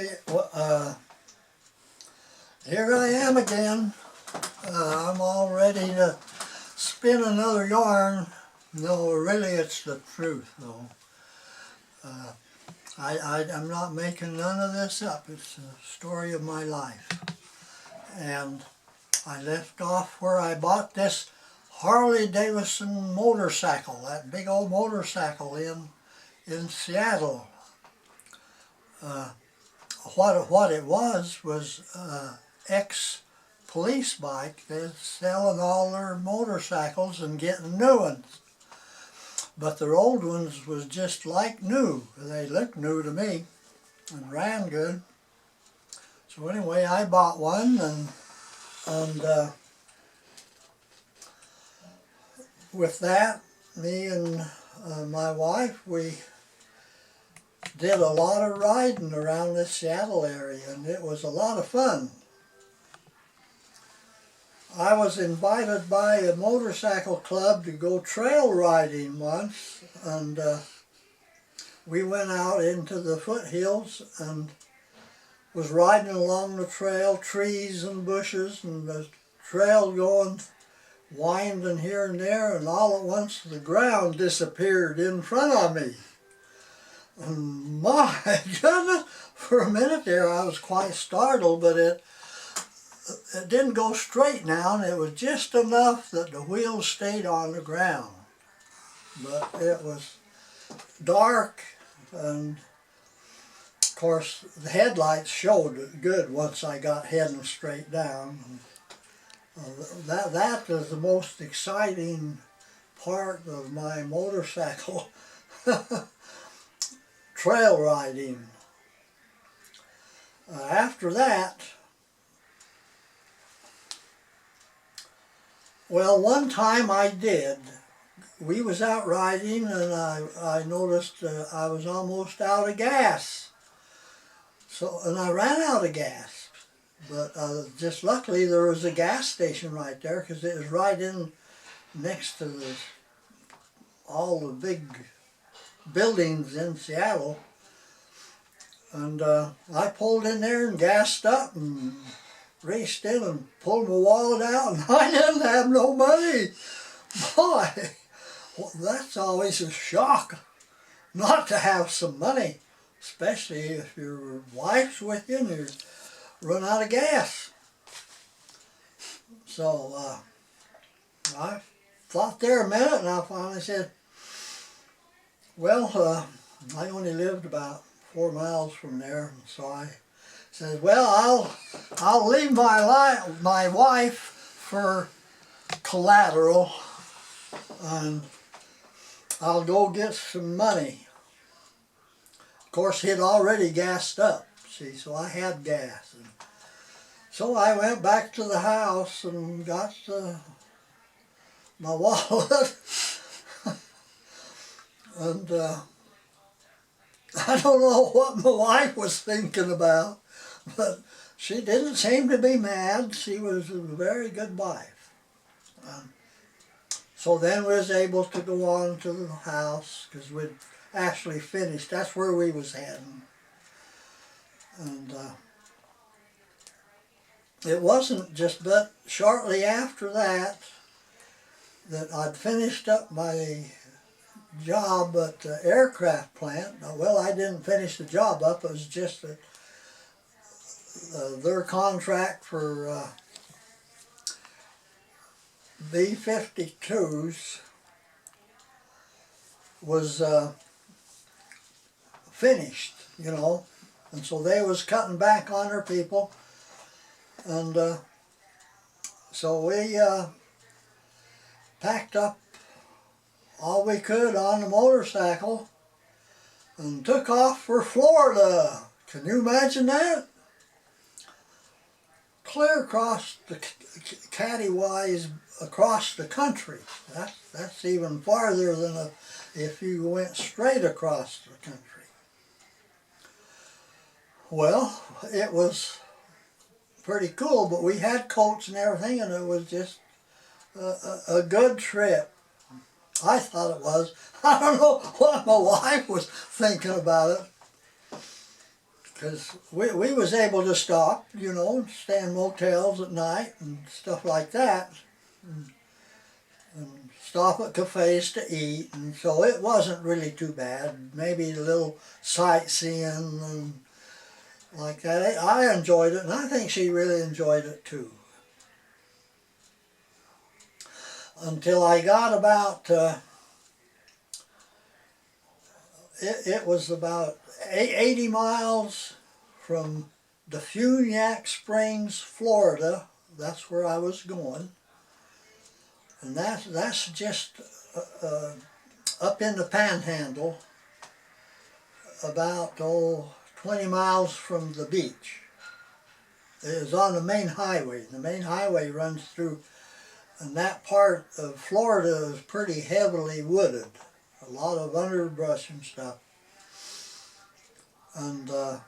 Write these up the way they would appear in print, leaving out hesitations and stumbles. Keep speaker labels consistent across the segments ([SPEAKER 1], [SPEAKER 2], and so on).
[SPEAKER 1] Okay, well, here I am again. I'm all ready to spin another yarn. No, really it's the truth though. I'm not making none of this up. It's the story of my life. And I left off where I bought this Harley Davidson motorcycle, that big old motorcycle in Seattle. What it was ex-police bike. They're selling all their motorcycles and getting new ones. But their old ones was just like new. They looked new to me and ran good. So anyway, I bought one and with that, me and my wife, we did a lot of riding around this Seattle area, and it was a lot of fun. I was invited by a motorcycle club to go trail riding once, and we went out into the foothills and was riding along the trail, trees and bushes, and the trail going winding here and there, and all at once the ground disappeared in front of me. And my goodness, for a minute there I was quite startled, but it didn't go straight down. It was just enough that the wheels stayed on the ground. But it was dark, and of course the headlights showed good once I got heading straight down. That is the most exciting part of my motorcycle trail riding. After that, well, one time I did. We was out riding, and I noticed I was almost out of gas. And I ran out of gas. But just luckily there was a gas station right there, because it was right in next to all the big buildings in Seattle. And I pulled in there and gassed up and raced in and pulled my wallet out, and I didn't have no money. Boy, well, that's always a shock, not to have some money, especially if your wife's with you and you run out of gas. So I thought there a minute, and I finally said, well, I only lived about 4 miles from there, and so I said, well, I'll leave my wife for collateral, and I'll go get some money. Of course, he'd already gassed up, see, so I had gas. And so I went back to the house and got my wallet. And I don't know what my wife was thinking about, but she didn't seem to be mad. She was a very good wife. So then we was able to go on to the house, because we'd actually finished. That's where we was heading. And it wasn't just but shortly after that I'd finished up my job at the aircraft plant. Well, I didn't finish the job up. It was just that their contract for B-52s was finished, you know, and so they was cutting back on their people, and so we packed up all we could on the motorcycle and took off for Florida. Can you imagine that? Clear across the catty-wise across the country. That's even farther than if you went straight across the country. Well, it was pretty cool, but we had coats and everything, and it was just a good trip. I thought it was. I don't know what my wife was thinking about it. because we was able to stop, you know, stay in motels at night and stuff like that, and stop at cafes to eat, and so it wasn't really too bad. Maybe a little sightseeing and like that. I enjoyed it, and I think she really enjoyed it too. Until I got about, it was about 80 miles from Defuniak Springs, Florida. That's where I was going. And that's just up in the Panhandle, about 20 miles from the beach. It was on the main highway. The main highway runs through, and that part of Florida is pretty heavily wooded. A lot of underbrush and stuff. And the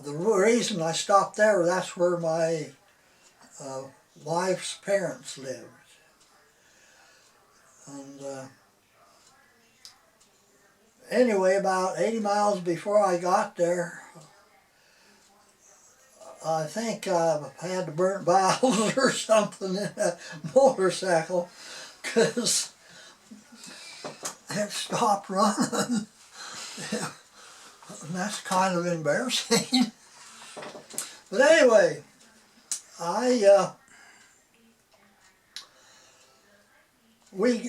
[SPEAKER 1] reason I stopped there, that's where my wife's parents lived. And anyway, about 80 miles before I got there, I think I had burnt bowels or something in that motorcycle, because it stopped running. And that's kind of embarrassing. But anyway,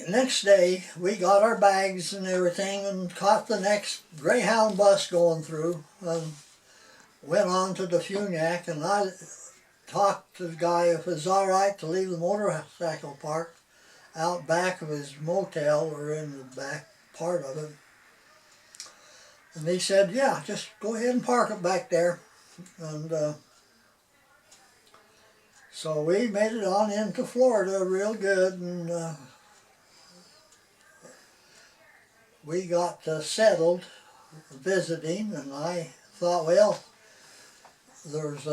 [SPEAKER 1] next day we got our bags and everything and caught the next Greyhound bus going through and went on to Defuniak, and I talked to the guy if it was all right to leave the motorcycle parked out back of his motel, or in the back part of it. And he said, yeah, just go ahead and park it back there. And so we made it on into Florida real good, and we got settled visiting, and I thought, well, there's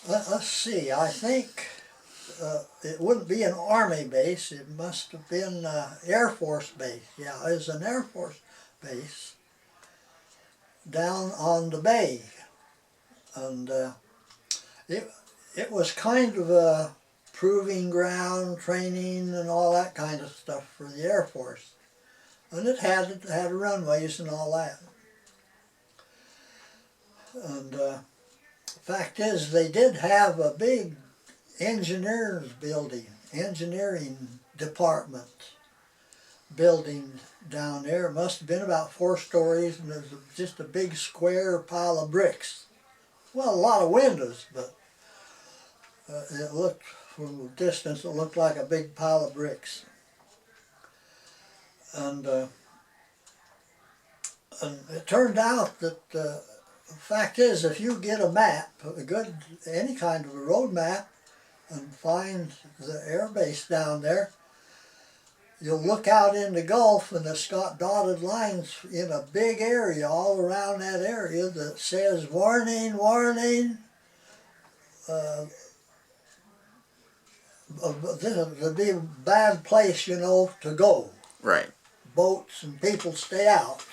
[SPEAKER 1] let's see, I think it wouldn't be an Army base, it must have been Air Force base. Yeah, it was an Air Force base down on the bay. And it was kind of a proving ground, training and all that kind of stuff for the Air Force. And it had runways and all that. And fact is, they did have a big engineering department building down there. It must have been about 4 stories, and there's just a big square pile of bricks. Well, a lot of windows, but it looked, from a distance, it looked like a big pile of bricks. And it turned out that the fact is, if you get a map, any kind of a road map, and find the air base down there, you'll look out in the Gulf, and it's got dotted lines in a big area all around that area that says, warning, warning, this would be a bad place, you know, to go.
[SPEAKER 2] Right.
[SPEAKER 1] Boats and people stay out.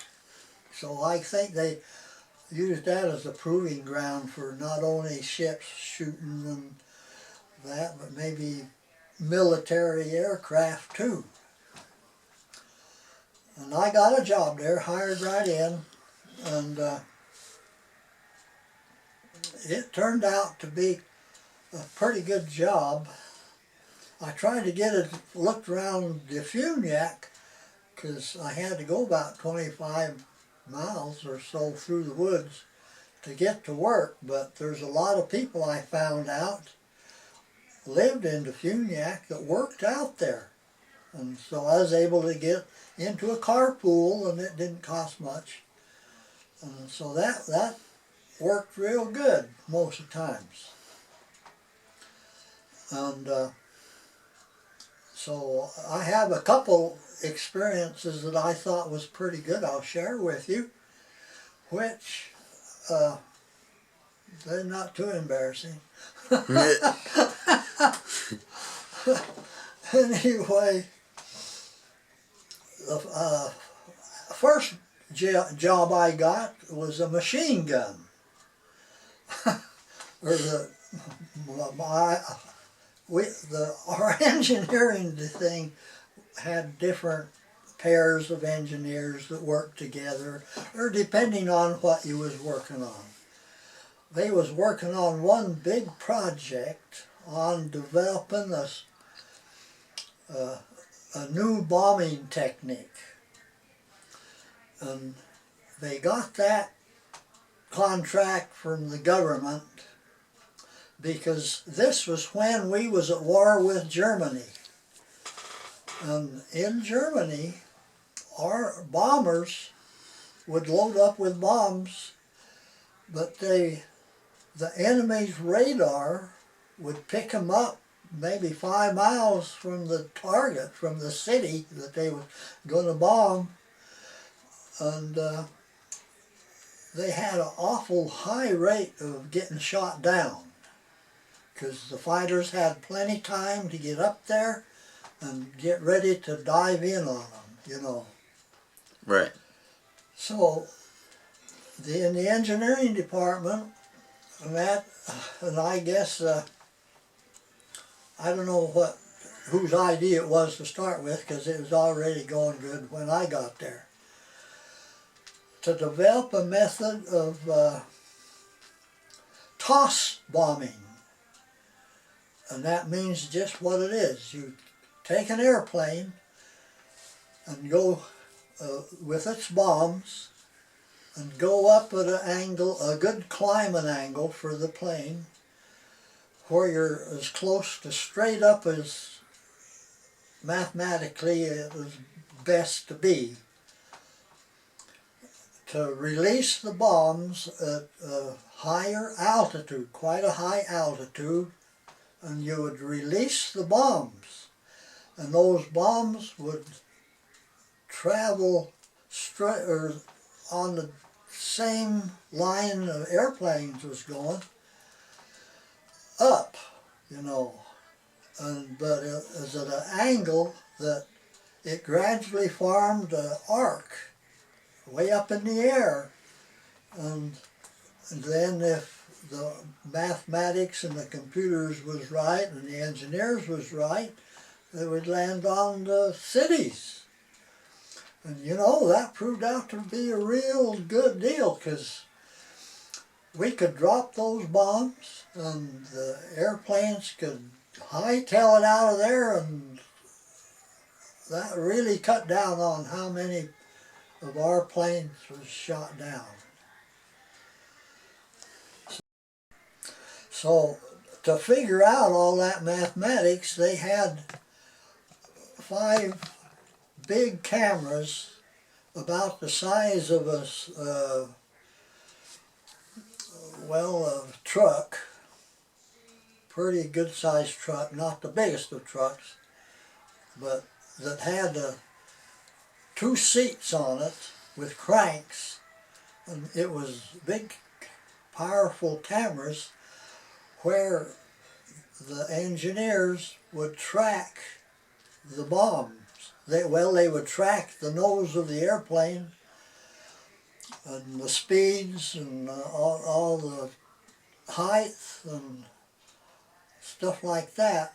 [SPEAKER 1] So I think they used that as a proving ground for not only ships shooting and that, but maybe military aircraft too. And I got a job there, hired right in, and it turned out to be a pretty good job. I tried to get it looked around Defuniak, because I had to go about 25 miles or so through the woods to get to work, but there's a lot of people I found out lived in Defuniak that worked out there. And so I was able to get into a carpool, and it didn't cost much. And so that worked real good most of the times. And so I have a couple experiences that I thought was pretty good I'll share with you, which they're not too embarrassing. Anyway, first job I got was a machine gun. Or our engineering thing had different pairs of engineers that worked together, or depending on what you was working on. They was working on one big project on developing a new bombing technique. And they got that contract from the government because this was when we was at war with Germany. And in Germany, our bombers would load up with bombs, but the enemy's radar would pick them up maybe 5 miles from the target, from the city that they were going to bomb. And they had an awful high rate of getting shot down because the fighters had plenty time to get up there and get ready to dive in on them, you know.
[SPEAKER 2] Right.
[SPEAKER 1] So in the engineering department, and I guess I don't know whose idea it was to start with, because it was already going good when I got there, to develop a method of toss bombing. And that means just what it is. You take an airplane and go with its bombs and go up at an angle, a good climbing angle for the plane, where you're as close to straight up as mathematically it was best to be, to release the bombs at a higher altitude, quite a high altitude, and you would release the bombs, and those bombs would travel straight or on the same line of airplanes was going up, you know, but it was at an angle that it gradually formed an arc way up in the air, and then if the mathematics and the computers was right and the engineers was right, they would land on the cities. And you know, that proved out to be a real good deal, because we could drop those bombs and the airplanes could hightail it out of there, and that really cut down on how many of our planes was shot down. So to figure out all that mathematics, they had 5 big cameras about the size of a truck, pretty good sized truck, not the biggest of trucks, but that had 2 seats on it with cranks, and it was big, powerful cameras where the engineers would track the bombs. They would track the nose of the airplane and the speeds and all the height and stuff like that,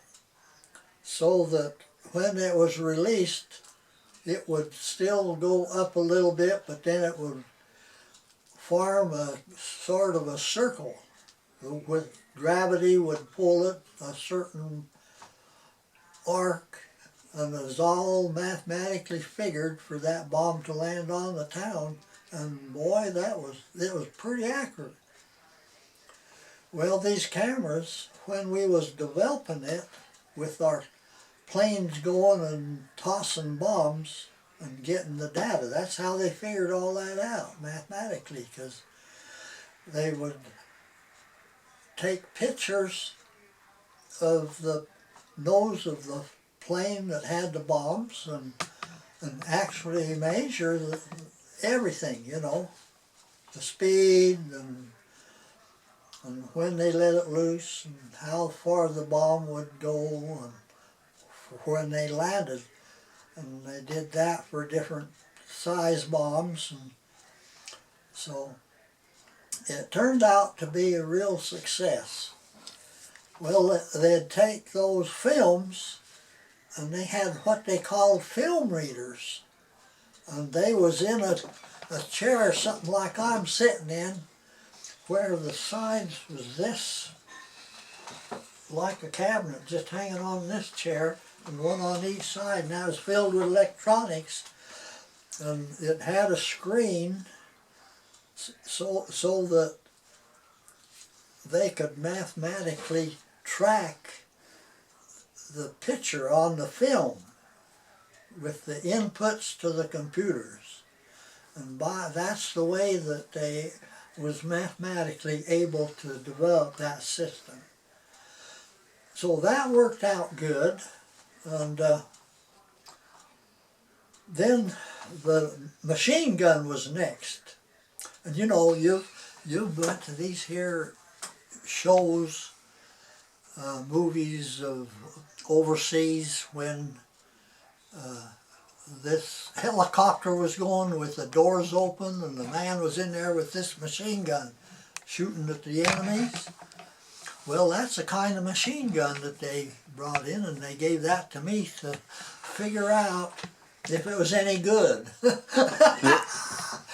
[SPEAKER 1] so that when it was released, it would still go up a little bit, but then it would form a sort of a circle. With gravity would pull it a certain arc, and it was all mathematically figured for that bomb to land on the town. And boy, it was pretty accurate. Well, these cameras, when we was developing it with our planes going and tossing bombs and getting the data, that's how they figured all that out mathematically, because they would take pictures of the nose of the plane that had the bombs and actually measure everything, you know, the speed and when they let it loose and how far the bomb would go and when they landed. And they did that for different size bombs. And so it turned out to be a real success. Well, they'd take those films and they had what they called film readers. And they was in a chair, something like I'm sitting in, where the sides was this, like a cabinet, just hanging on this chair, and one on each side, and that was filled with electronics. And it had a screen so that they could mathematically track the picture on the film with the inputs to the computers. And that's the way that they was mathematically able to develop that system. So that worked out good. And then the machine gun was next. And you know, you've went to these here shows, movies of overseas when this helicopter was going with the doors open and the man was in there with this machine gun shooting at the enemies. Well, that's the kind of machine gun that they brought in, and they gave that to me to figure out if it was any good.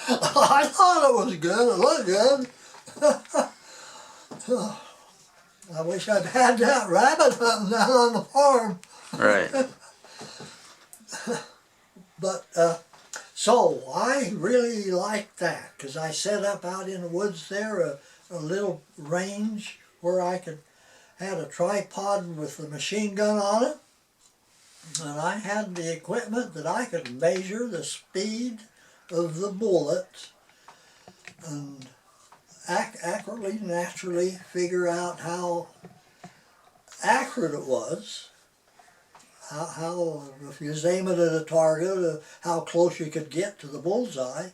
[SPEAKER 1] I thought it was good, it looked good. I wish I'd had that rabbit hunting out on the farm.
[SPEAKER 2] Right.
[SPEAKER 1] But, so I really liked that, because I set up out in the woods there a little range where I had a tripod with the machine gun on it, and I had the equipment that I could measure the speed of the bullet and accurately, naturally figure out how accurate it was. How if you was aiming at a target, how close you could get to the bullseye,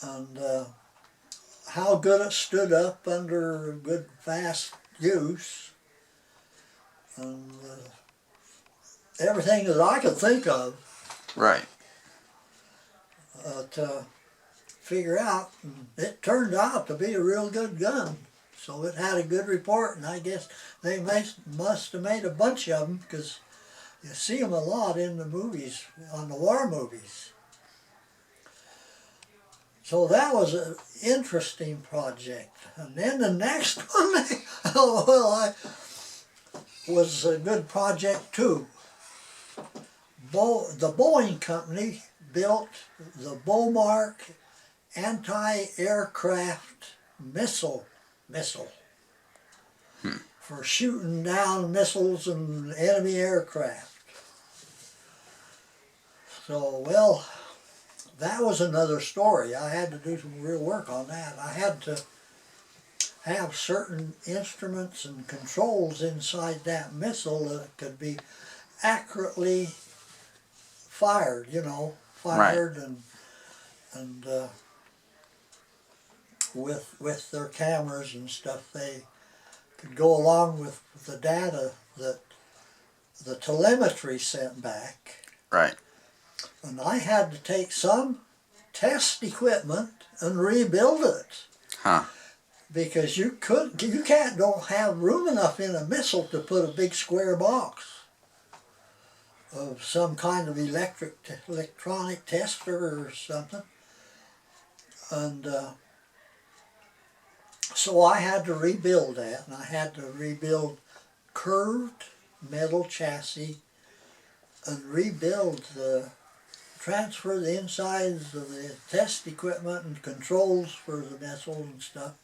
[SPEAKER 1] and how good it stood up under good fast use, and everything that I could think of.
[SPEAKER 2] Right.
[SPEAKER 1] To figure out, and it turned out to be a real good gun. So it had a good report, and I guess they must have made a bunch of them, because you see them a lot in the movies, on the war movies. So that was an interesting project. And then the next one, was a good project too. The Boeing company built the Bomark anti-aircraft missile for shooting down missiles and enemy aircraft. So, well, that was another story. I had to do some real work on that. I had to have certain instruments and controls inside that missile that could be accurately fired, you know, fired. Right. and with their cameras and stuff, they could go along with the data that the telemetry sent back.
[SPEAKER 2] Right.
[SPEAKER 1] And I had to take some test equipment and rebuild it.
[SPEAKER 2] Huh.
[SPEAKER 1] Because don't have room enough in a missile to put a big square box of some kind of electronic tester or something. And so I had to rebuild that, and I had to rebuild curved metal chassis and transfer the insides of the test equipment and controls for the missiles and stuff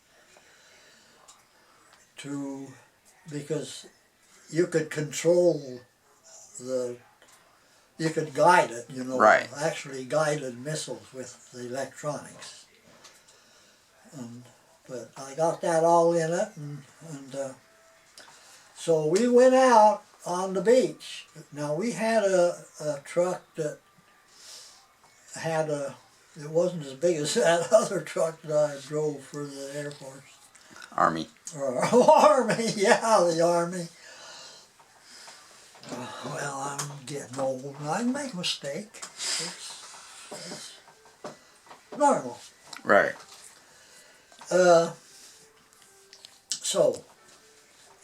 [SPEAKER 1] because you could control you could guide it, you know,
[SPEAKER 2] right.
[SPEAKER 1] Actually guided missiles with the electronics. But I got that all in it, and so we went out on the beach. Now we had a truck that it wasn't as big as that other truck that I drove for the Air Force.
[SPEAKER 2] Army.
[SPEAKER 1] Army, yeah, the Army. Well, I'm getting old and I make mistakes. normal.
[SPEAKER 2] Right.
[SPEAKER 1] So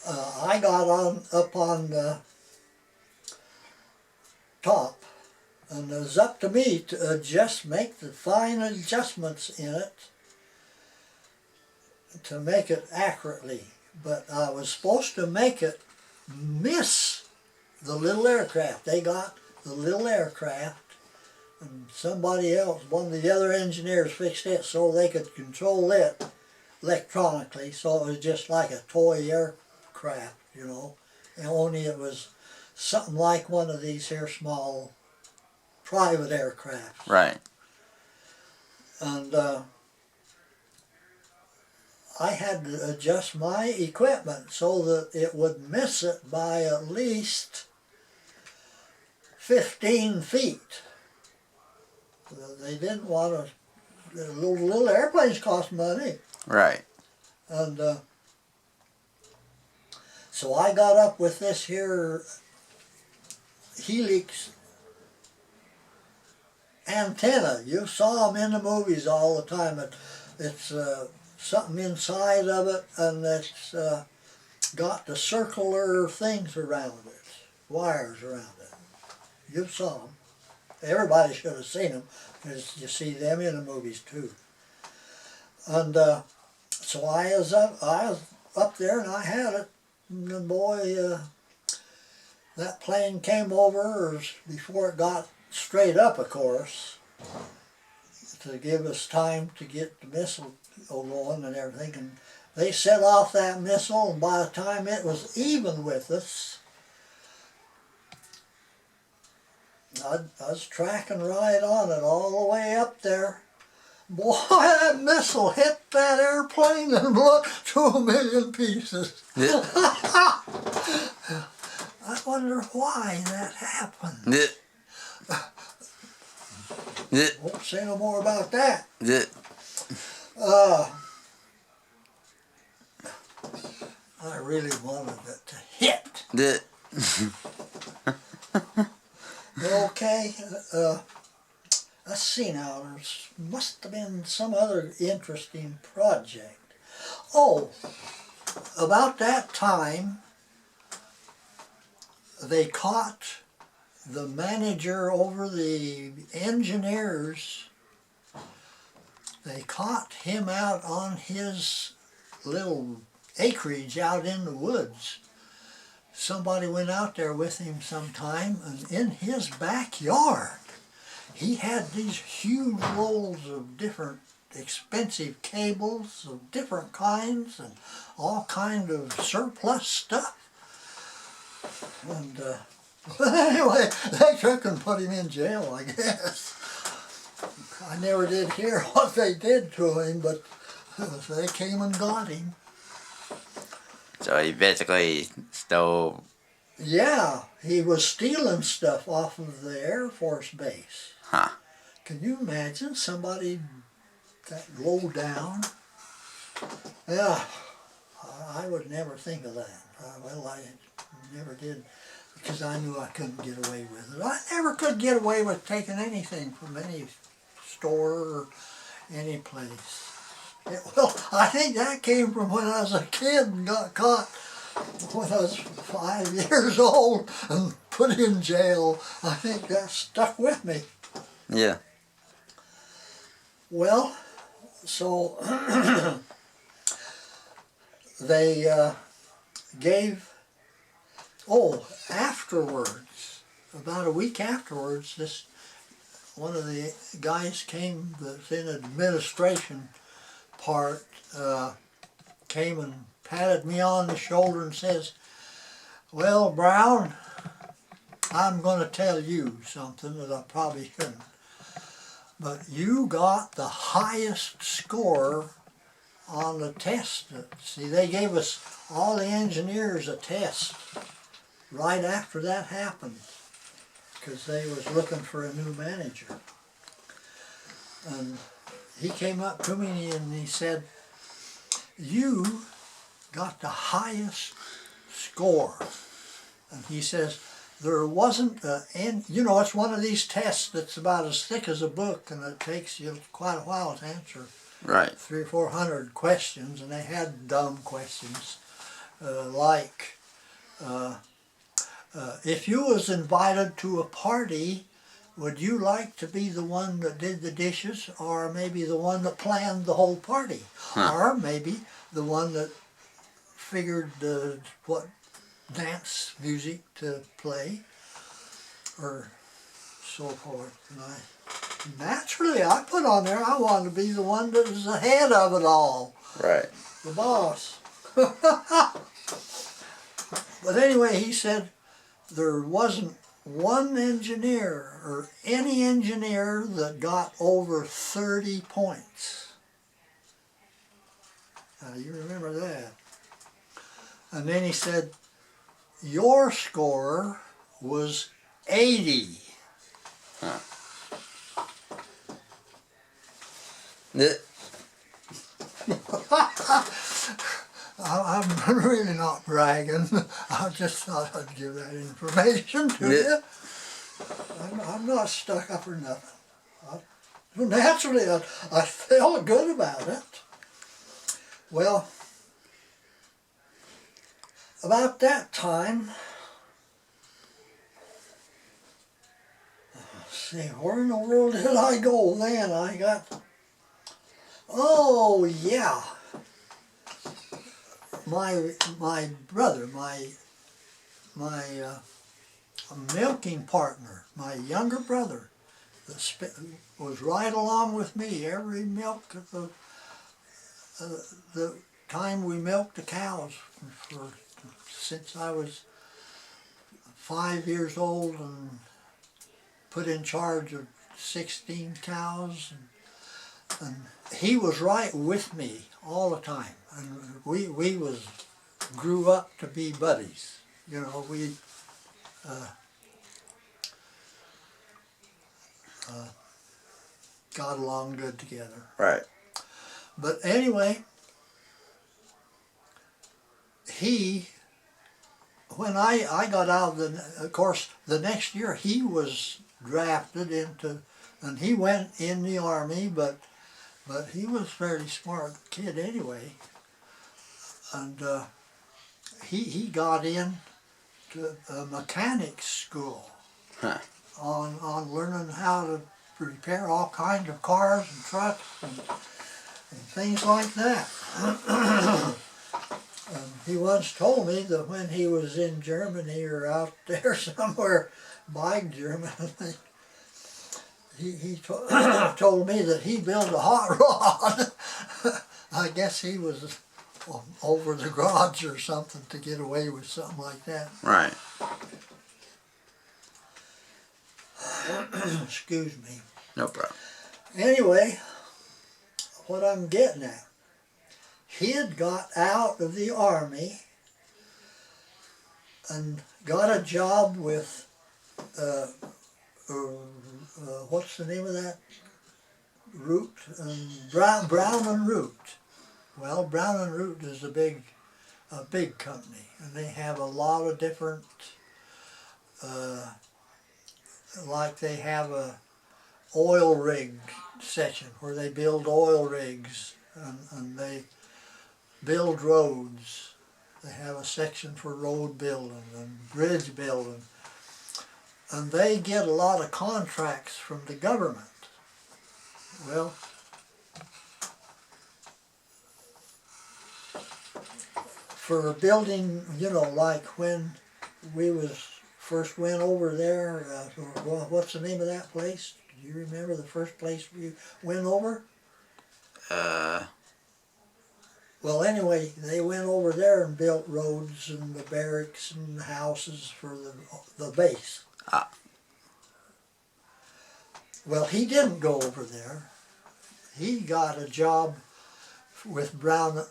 [SPEAKER 1] I got up on the top, and it was up to me to make the fine adjustments in it to make it accurately. But I was supposed to make it miss the little aircraft. They got the little aircraft, and somebody else, one of the other engineers, fixed it so they could control it electronically, so it was just like a toy aircraft, you know, and only it was something like one of these here small private aircraft.
[SPEAKER 2] Right.
[SPEAKER 1] And I had to adjust my equipment so that it would miss it by at least 15 feet. They didn't want to, little airplanes cost money.
[SPEAKER 2] Right.
[SPEAKER 1] And so I got up with this here helix antenna. You saw them in the movies all the time. It's something inside of it, and it's got the circular things around it, wires around it. You saw them. Everybody should have seen them, because you see them in the movies too. And so I was up there, and I had it. And the boy, that plane came over before it got straight up, of course, to give us time to get the missile going and everything. And they set off that missile, and by the time it was even with us, I was tracking right on it all the way up there. Boy, that missile hit that airplane and blew it to 1,000,000 pieces.
[SPEAKER 2] Yeah.
[SPEAKER 1] I wonder why that happened.
[SPEAKER 2] Yeah. Yeah.
[SPEAKER 1] Won't say no more about that.
[SPEAKER 2] Yeah.
[SPEAKER 1] I really wanted it to hit.
[SPEAKER 2] Yeah.
[SPEAKER 1] Okay, let's see now, there must have been some other interesting project. Oh, about that time, they caught the manager over the engineers. They caught him out on his little acreage out in the woods. Somebody went out there with him sometime, and in his backyard he had these huge rolls of different expensive cables of different kinds and all kind of surplus stuff. And anyway, they took and put him in jail, I guess. I never did hear what they did to him, but they came and got him.
[SPEAKER 2] So he basically stole.
[SPEAKER 1] Yeah, he was stealing stuff off of the Air Force base.
[SPEAKER 2] Huh.
[SPEAKER 1] Can you imagine somebody that low down? Yeah, I would never think of that. Well, I never did, because I knew I couldn't get away with it. I never could get away with taking anything from any store or any place. Well, I think that came from when I was a kid and got caught when I was 5 years old and put in jail. I think that stuck with me.
[SPEAKER 2] Yeah.
[SPEAKER 1] Well, so they gave, afterwards, about a week afterwards, one of the guys came that's in administration part, came and patted me on the shoulder and says, "Well, Brown, I'm going to tell you something that I probably shouldn't, but you got the highest score on the test." See, they gave us, all the engineers, a test right after that happened, because they was looking for a new manager. And he came up to me and he said, "You got the highest score." And he says, there wasn't, and you know, it's one of these tests that's about as thick as a book, and it takes you quite a while to answer.
[SPEAKER 2] Right.
[SPEAKER 1] 300 or 400 questions, and they had dumb questions like, if you was invited to a party, would you like to be the one that did the dishes, or maybe the one that planned the whole party, or maybe the one that figured what dance music to play, or so forth. And naturally, I put on there I wanted to be the one that was the head of it all,
[SPEAKER 2] Right.
[SPEAKER 1] the boss. But anyway, he said there wasn't one engineer or any engineer that got over 30 points. Now, you remember that. And then he said, your score was 80.
[SPEAKER 2] Huh.
[SPEAKER 1] I'm really not bragging. I just thought I'd give that information to you. I'm not stuck up or nothing. Naturally, I felt good about it. Well, about that time, let's see, where in the world did I go then? I got, oh yeah, my brother, my milking partner, my younger brother, was right along with me every milk at the time we milked the cows since I was 5 years old and put in charge of 16 cows, and he was right with me all the time, and we grew up to be buddies. You know, we got along good together.
[SPEAKER 2] Right.
[SPEAKER 1] But anyway, when I got out of course, the next year he was drafted into, and he went in the Army, but he was a fairly smart kid anyway, and he got in to a mechanics school.
[SPEAKER 2] Huh.
[SPEAKER 1] on learning how to repair all kinds of cars and trucks and things like that. He once told me that when he was in Germany or out there somewhere by Germany, he told me that he built a hot rod. I guess he was over the garage or something to get away with something like that.
[SPEAKER 2] Right.
[SPEAKER 1] Excuse me.
[SPEAKER 2] No problem.
[SPEAKER 1] Anyway, what I'm getting at, he had got out of the Army and got a job with, what's the name of that root? Brown and Root. Well, Brown and Root is a big company, and they have a lot of different, like they have a oil rig section where they build oil rigs, and they build roads. They have a section for road building and bridge building, and they get a lot of contracts from the government. Well, for building, you know, like when we first went over there, what's the name of that place? Do you remember the first place we went over? Well, anyway, they went over there and built roads and the barracks and the houses for the base.
[SPEAKER 2] Ah.
[SPEAKER 1] Well, he didn't go over there. He got a job with Brown.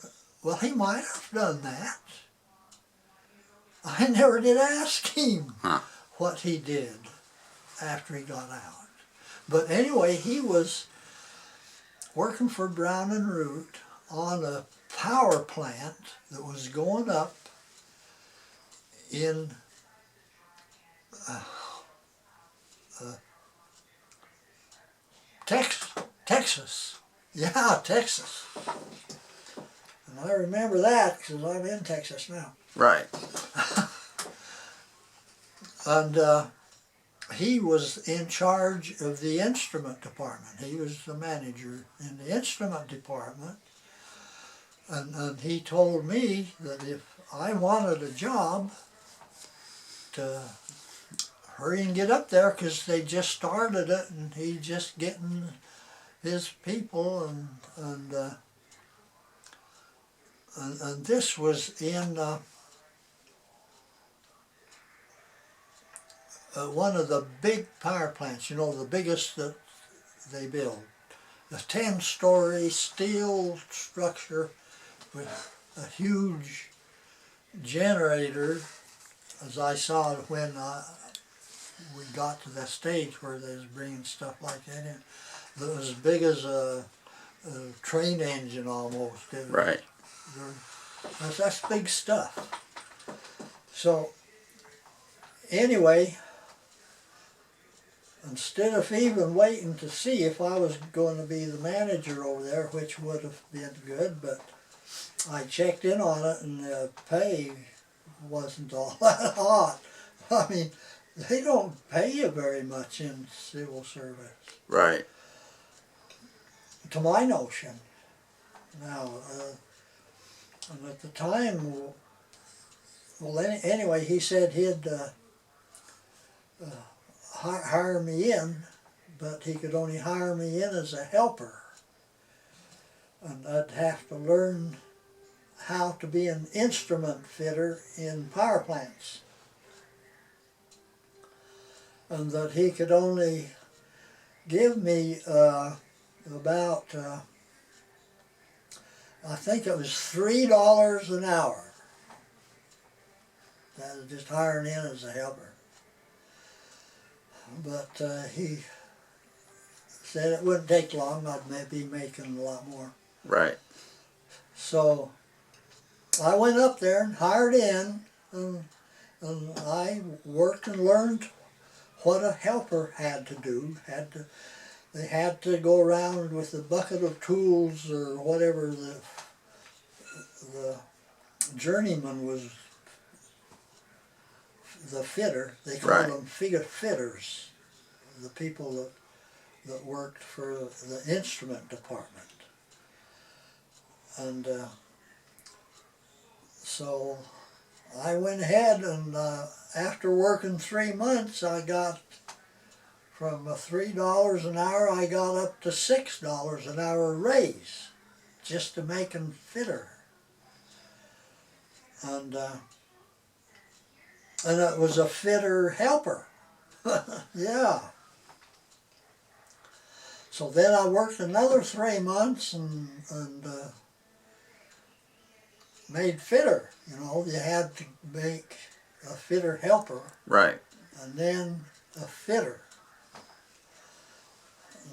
[SPEAKER 1] Well, he might have done that. I never did ask him what he did after he got out. But anyway, he was working for Brown and Root on a power plant that was going up in Texas. Yeah, Texas. And I remember that because I'm in Texas now.
[SPEAKER 2] Right.
[SPEAKER 1] And he was in charge of the instrument department. He was the manager in the instrument department. And he told me that if I wanted a job, to hurry and get up there because they just started it and he just getting his people and this was in one of the big power plants, you know, the biggest that they build. A 10-story steel structure with a huge generator, as I saw it when we got to the stage where they was bringing stuff like that in. That was as big as a train engine almost.
[SPEAKER 2] Right.
[SPEAKER 1] That's big stuff. So anyway, instead of even waiting to see if I was going to be the manager over there, which would have been good, but I checked in on it and the pay wasn't all that hot. I mean, they don't pay you very much in civil service.
[SPEAKER 2] Right.
[SPEAKER 1] To my notion. Now, and at the time, well, anyway, he said he'd hire me in, but he could only hire me in as a helper. And I'd have to learn how to be an instrument fitter in power plants. And that he could only give me about, I think it was $3 an hour. That was just hiring in as a helper. But he said it wouldn't take long, I'd be making a lot more.
[SPEAKER 2] Right.
[SPEAKER 1] So I went up there and hired in, and I worked and learned what a helper had to do. They had to go around with a bucket of tools or whatever the journeyman was, the fitter. They called them fitters, the people that worked for the instrument department. And so I went ahead and after working 3 months, I got from $3 an hour, I got up to $6 an hour raise just to making fitter. And it was a fitter helper. Yeah. So then I worked another 3 months and made fitter. You know, you had to make a fitter helper.
[SPEAKER 2] Right.
[SPEAKER 1] And then a fitter.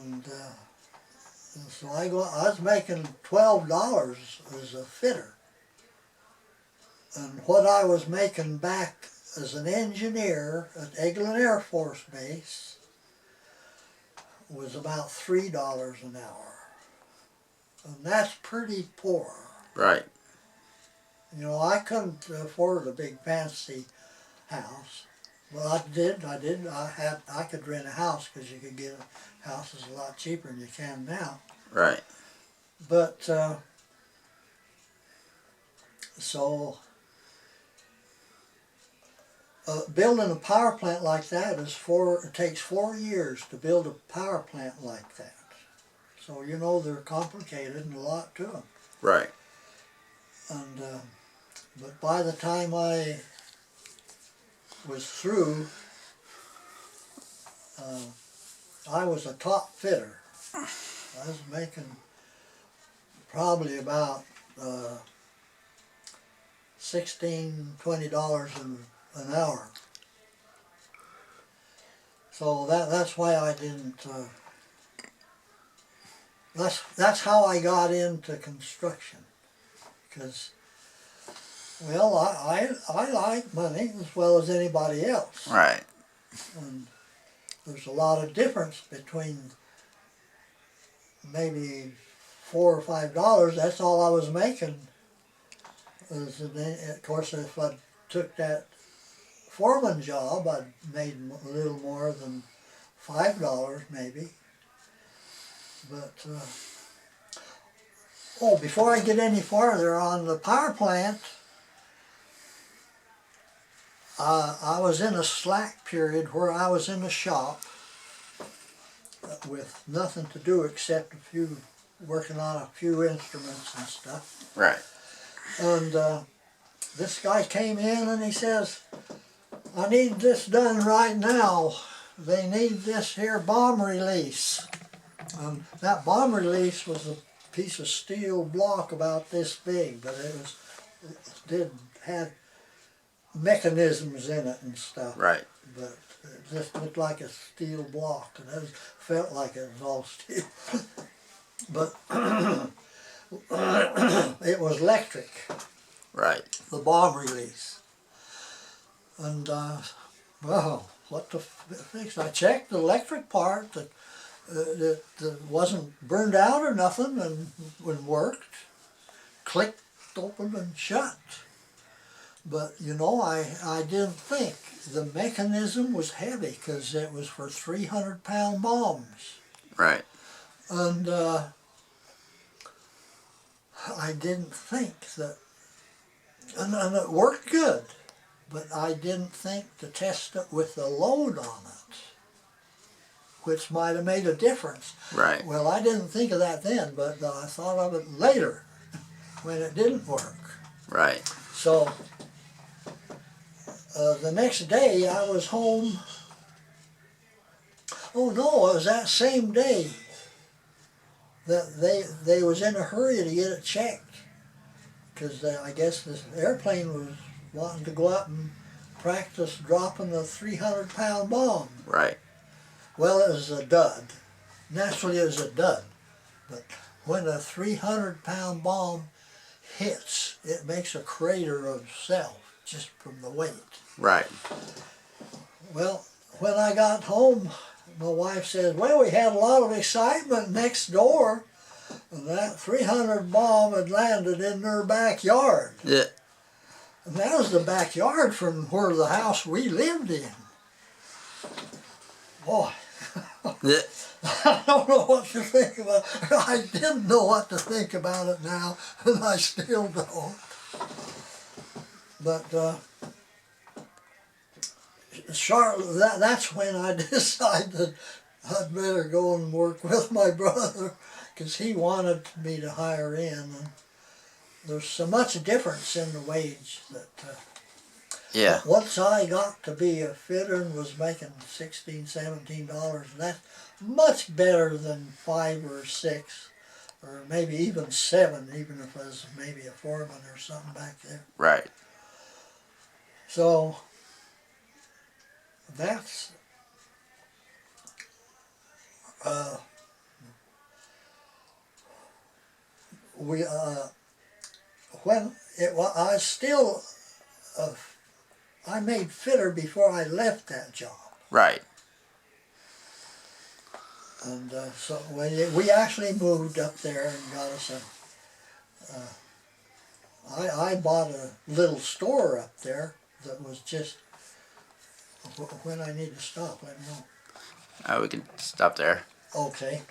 [SPEAKER 1] And so I was making $12 as a fitter. And what I was making back as an engineer at Eglin Air Force Base was about $3 an hour. And that's pretty poor.
[SPEAKER 2] Right.
[SPEAKER 1] You know, I couldn't afford a big fancy house. Well, I did. I could rent a house because you could get houses a lot cheaper than you can now.
[SPEAKER 2] Right.
[SPEAKER 1] But so building a power plant like that it takes 4 years to build a power plant like that. So you know they're complicated and a lot to them.
[SPEAKER 2] Right.
[SPEAKER 1] And but by the time I was through, I was a top fitter. I was making probably about $16–20 an hour. So that's why I didn't. That's how I got into construction, because, well, I like money as well as anybody else.
[SPEAKER 2] Right.
[SPEAKER 1] And there's a lot of difference between maybe $4 or $5. That's all I was making. Of course, if I took that foreman job, I'd made a little more than $5 maybe. But before I get any farther on the power plant, I was in a slack period where I was in the shop with nothing to do except working on a few instruments and stuff.
[SPEAKER 2] Right.
[SPEAKER 1] And this guy came in and he says, I need this done right now. They need this here bomb release. That bomb release was a piece of steel block about this big, but it had mechanisms in it and stuff.
[SPEAKER 2] Right.
[SPEAKER 1] But it just looked like a steel block, and it felt like it was all steel. But it was electric.
[SPEAKER 2] Right.
[SPEAKER 1] The bomb release. And well, what to fix? I checked the electric part that wasn't burned out or nothing, and worked, clicked open and shut. But you know, I didn't think the mechanism was heavy because it was for 300-pound bombs.
[SPEAKER 2] Right.
[SPEAKER 1] And I didn't think that, and it worked good, but I didn't think to test it with the load on it, which might have made a difference.
[SPEAKER 2] Right.
[SPEAKER 1] Well, I didn't think of that then, but I thought of it later when it didn't work.
[SPEAKER 2] Right.
[SPEAKER 1] So the next day I was home. Oh no, it was that same day that they was in a hurry to get it checked, because I guess this airplane was wanting to go up and practice dropping the 300-pound bomb.
[SPEAKER 2] Right.
[SPEAKER 1] Well, it was a dud. Naturally, it was a dud. But when a 300-pound bomb hits, it makes a crater of itself just from the weight.
[SPEAKER 2] Right.
[SPEAKER 1] Well, when I got home, my wife said, well, we had a lot of excitement next door, and that 300 bomb had landed in their backyard.
[SPEAKER 2] Yeah.
[SPEAKER 1] And that was the backyard from where the house we lived in. Boy.
[SPEAKER 2] Yeah.
[SPEAKER 1] I don't know what to think about it. I didn't know what to think about it now, and I still don't. But that's when I decided I'd better go and work with my brother, because he wanted me to hire in. And there's so much difference in the wage that
[SPEAKER 2] Yeah.
[SPEAKER 1] once I got to be a fitter and was making $16, $17, that's much better than 5 or 6, or maybe even 7, even if I was maybe a foreman or something back there.
[SPEAKER 2] Right.
[SPEAKER 1] So that's when it was, I still I made fitter before I left that job.
[SPEAKER 2] Right.
[SPEAKER 1] And so we actually moved up there and got us I bought a little store up there that was just, when I need to stop, let me know.
[SPEAKER 2] We can stop there.
[SPEAKER 1] Okay.